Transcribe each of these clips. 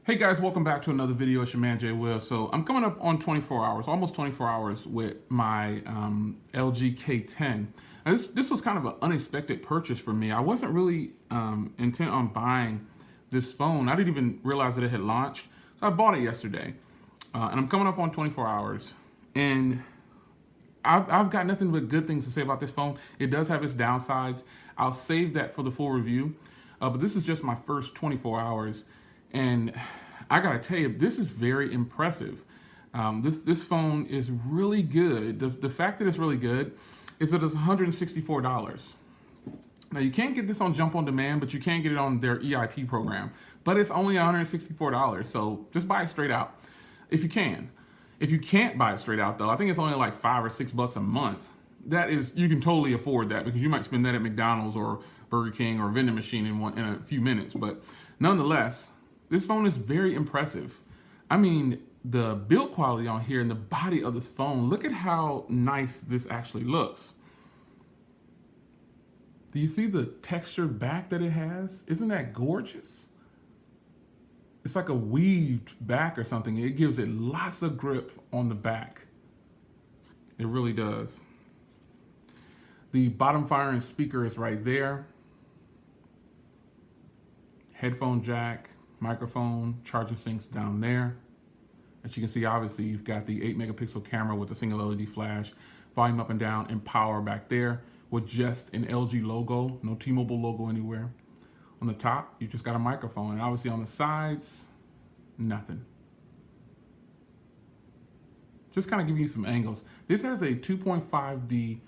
Hey guys, welcome back to another video. It's your man Jay Will. So I'm coming up on 24 hours, almost 24 hours with my LG K10. Now this was kind of an unexpected purchase for me. I wasn't really intent on buying this phone. I didn't even realize that it had launched. So I bought it yesterday, and I'm coming up on 24 hours. And I've got nothing but good things to say about this phone. It does have its downsides. I'll save that for the full review. But this is just my first 24 hours. And I gotta tell you, this is very impressive. This phone is really good. The fact that it's really good is that it's $164. Now you can't get this on Jump on Demand, but you can get it on their EIP program. But it's only $164, so just buy it straight out if you can. If you can't buy it straight out though, I think it's only like $5 or $6 a month. That is, you can totally afford that because you might spend that at McDonald's or Burger King or a vending machine in a few minutes. But nonetheless, this phone is very impressive. I mean, the build quality on here and the body of this phone, look at how nice this actually looks. Do you see the textured back that it has? Isn't that gorgeous? It's like a weaved back or something. It gives it lots of grip on the back. It really does. The bottom firing speaker is right there. Headphone jack, microphone, charging sinks down there. As you can see, obviously you've got the 8-megapixel camera with a single LED flash, volume up and down, and power back there with just an LG logo, no T-Mobile logo anywhere. On the top, you just got a microphone, and obviously on the sides, nothing. Just kind of give you some angles. This has a 2.5D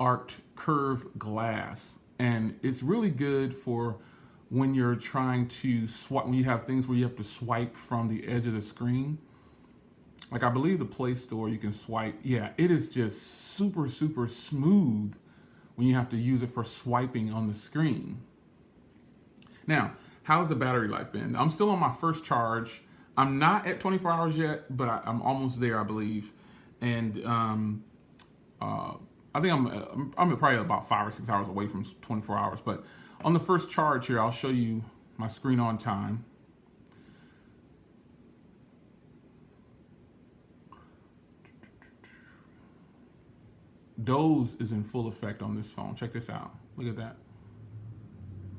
arced curved glass, and it's really good for when you're trying to swipe, when you have things where you have to swipe from the edge of the screen. Like I believe the Play Store, you can swipe. Yeah, it is just super, super smooth when you have to use it for swiping on the screen. Now, how's the battery life been? I'm still on my first charge. I'm not at 24 hours yet, but I'm almost there, I believe. And I think I'm probably about 5 or 6 hours away from 24 hours, but on the first charge here, I'll show you my screen on time. Doze is in full effect on this phone. Check this out. Look at that.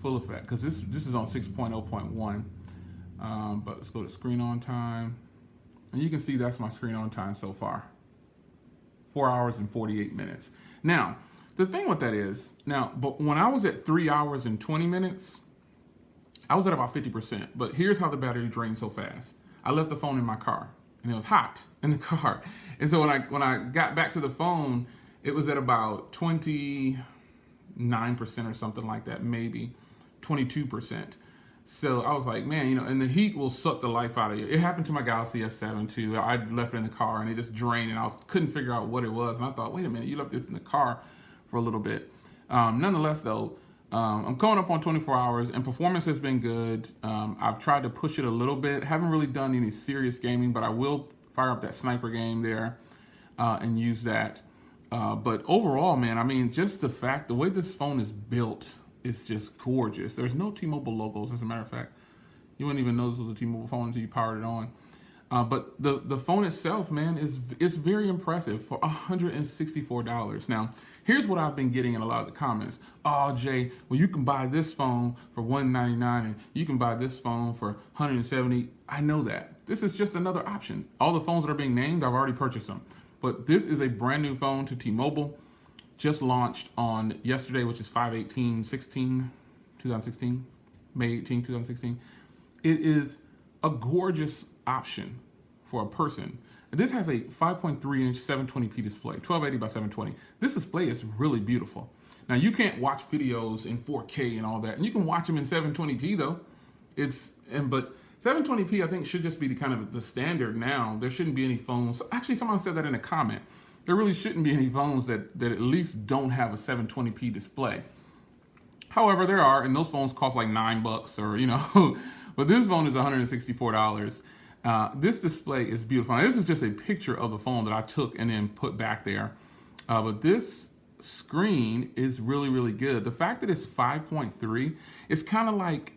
Full effect, because this is on 6.0.1. But let's go to screen on time. And you can see that's my screen on time so far. 4 hours and 48 minutes. Now, the thing with that is, but when I was at 3 hours and 20 minutes, I was at about 50%. But here's how the battery drained so fast. I left the phone in my car, and it was hot in the car. And so when I got back to the phone, it was at about 29% or something like that, maybe 22%. So I was like, man, and the heat will suck the life out of you. It happened to my Galaxy S7 too. I left it in the car and it just drained, and I couldn't figure out what it was. And I thought, wait a minute, you left this in the car for a little bit. Nonetheless, though, I'm coming up on 24 hours, and performance has been good. I've tried to push it a little bit. Haven't really done any serious gaming, but I will fire up that sniper game there and use that. But overall, man, I mean, just the way this phone is built, it's just gorgeous. There's no T-Mobile logos, as a matter of fact. You wouldn't even know this was a T-Mobile phone until you powered it on. But the phone itself, man, is very impressive for $164. Now, here's what I've been getting in a lot of the comments. Oh, Jay, well, you can buy this phone for $199 and you can buy this phone for $170. I know that. This is just another option. All the phones that are being named, I've already purchased them. But this is a brand new phone to T-Mobile. Just launched on yesterday, which is 5/18/2016, May 18, 2016. It is a gorgeous option for a person. And this has a 5.3-inch 720p display, 1280 by 720. This display is really beautiful. Now, you can't watch videos in 4K and all that, and you can watch them in 720p though. But 720p, I think, should just be the standard now. There shouldn't be any phones. Actually, someone said that in a comment. There really shouldn't be any phones that at least don't have a 720p display. However, there are, and those phones cost like $9 or, but this phone is $164. This display is beautiful. Now, this is just a picture of the phone that I took and then put back there. But this screen is really, really good. The fact that it's 5.3, it's kind of like,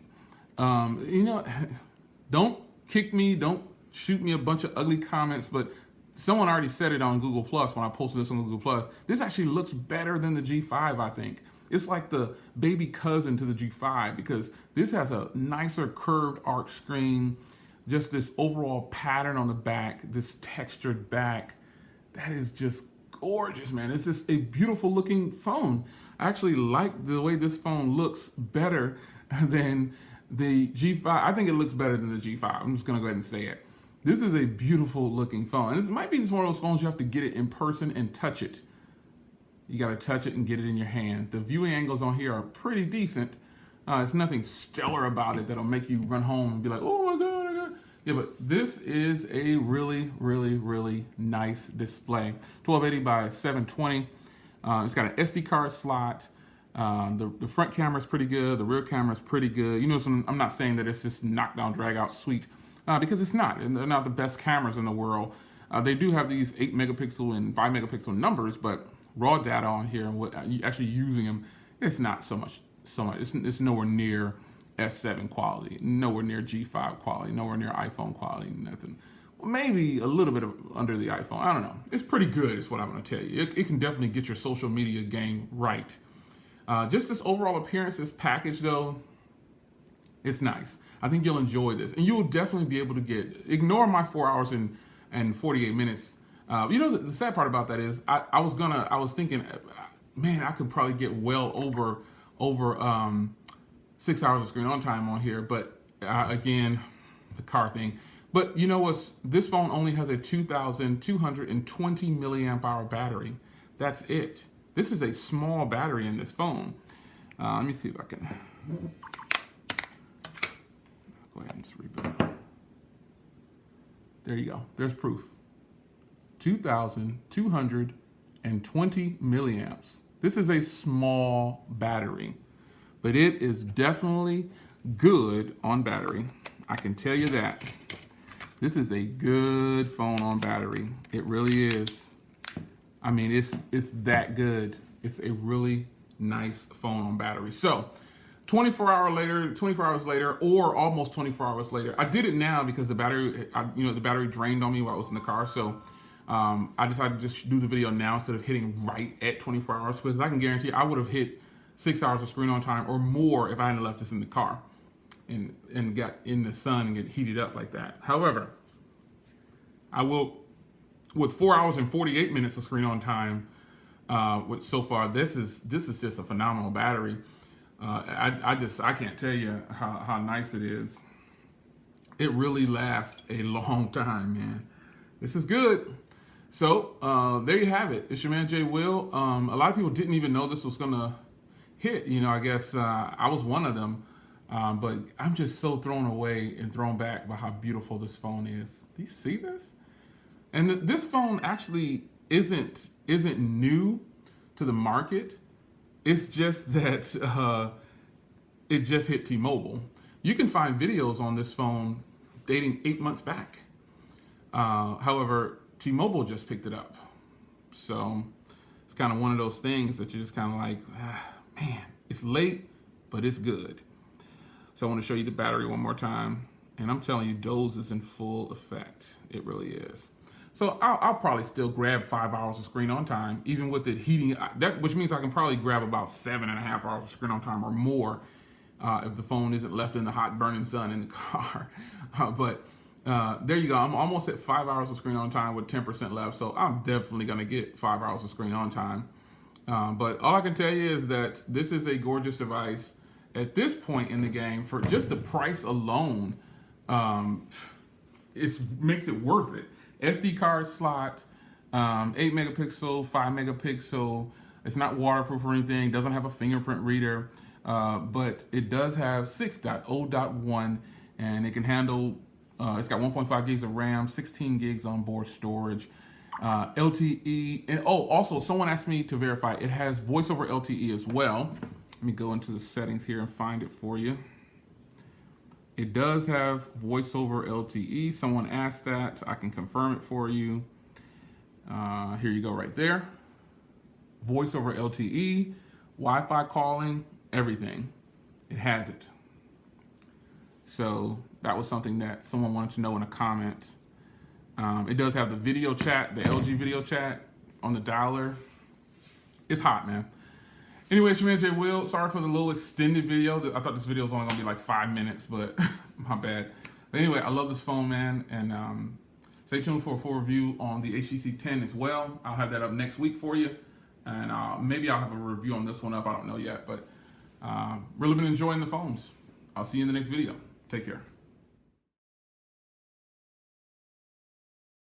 don't kick me, don't shoot me a bunch of ugly comments, but someone already said it on Google Plus when I posted this on Google Plus. This actually looks better than the G5, I think. It's like the baby cousin to the G5 because this has a nicer curved arch screen, just this overall pattern on the back, this textured back. That is just gorgeous, man. It's just a beautiful looking phone. I actually like the way this phone looks better than the G5. I think it looks better than the G5. I'm just gonna go ahead and say it. This is a beautiful looking phone. And this might be one of those phones you have to get it in person and touch it. You gotta touch it and get it in your hand. The viewing angles on here are pretty decent. It's nothing stellar about it that'll make you run home and be like, oh my God, Yeah, but this is a really, really, really nice display. 1280 by 720. It's got an SD card slot. The front camera is pretty good. The rear camera is pretty good. You know, I'm not saying that it's just knockdown, drag out sweet, because it's not. And they're not the best cameras in the world. They do have these 8 megapixel and 5 megapixel numbers, but raw data on here and what actually using them, it's not so much. It's nowhere near S7 quality, nowhere near G5 quality, nowhere near iPhone quality, nothing. Well, maybe a little bit under the iPhone. I don't know. It's pretty good is what I'm going to tell you. It can definitely get your social media game right. Just this overall appearance, this package though, it's nice. I think you'll enjoy this. And you'll definitely be able to ignore my 4 hours and 48 minutes. You know, the sad part about that is I was thinking, man, I could probably get well over 6 hours of screen on time on here, but again, the car thing. But you know what? This phone only has a 2,220 milliamp hour battery. That's it. This is a small battery in this phone. Let me see if I can go ahead and just reboot. There you go. There's proof. 2,220 milliamps. This is a small battery, but it is definitely good on battery. I can tell you that. This is a good phone on battery. It really is. I mean, it's that good. It's a really nice phone on battery. So 24 hours later, or almost 24 hours later, I did it now because the battery drained on me while I was in the car. So I decided to just do the video now instead of hitting right at 24 hours because I can guarantee I would have hit 6 hours of screen on time or more if I hadn't left this in the car and got in the sun and get heated up like that. However, I will, with 4 hours and 48 minutes of screen on time, so far, this is just a phenomenal battery. I can't tell you how nice it is. It really lasts a long time, man. This is good. So there you have it. It's your man Jay Will. A lot of people didn't even know this was gonna hit. You know, I guess I was one of them. But I'm just so thrown away and thrown back by how beautiful this phone is. Do you see this? And this phone actually isn't new to the market. It's just that it just hit T-Mobile. You can find videos on this phone dating 8 months back. However, T-Mobile just picked it up. So it's kind of one of those things that you're just kind of like, man, it's late, but it's good. So I want to show you the battery one more time. And I'm telling you, Doze is in full effect. It really is. So I'll probably still grab 5 hours of screen on time, even with it heating, which means I can probably grab about 7.5 hours of screen on time or more if the phone isn't left in the hot burning sun in the car. But there you go. I'm almost at 5 hours of screen on time with 10% left. So I'm definitely going to get 5 hours of screen on time. But all I can tell you is that this is a gorgeous device. At this point in the game, for just the price alone, it makes it worth it. SD card slot, 8 megapixel, 5 megapixel. It's not waterproof or anything. Doesn't have a fingerprint reader, but it does have 6.0.1, and it can handle. It's got 1.5 gigs of RAM, 16 gigs onboard storage, LTE, and also someone asked me to verify it has voice over LTE as well. Let me go into the settings here and find it for you. It does have voice over LTE. Someone asked that. I can confirm it for you. Here you go right there. Voice over LTE, Wi-Fi calling, everything. It has it. So That was something that someone wanted to know in the comments. It does have the video chat, the LG video chat on the dialer. It's hot, man. Anyway, it's your man Jay Will. Sorry for the little extended video. I thought this video was only gonna be like 5 minutes, but my bad. But anyway, I love this phone, man, and stay tuned for a full review on the HTC 10 as well. I'll have that up next week for you, and maybe I'll have a review on this one up. I don't know yet, but really been enjoying the phones. I'll see you in the next video. Take care.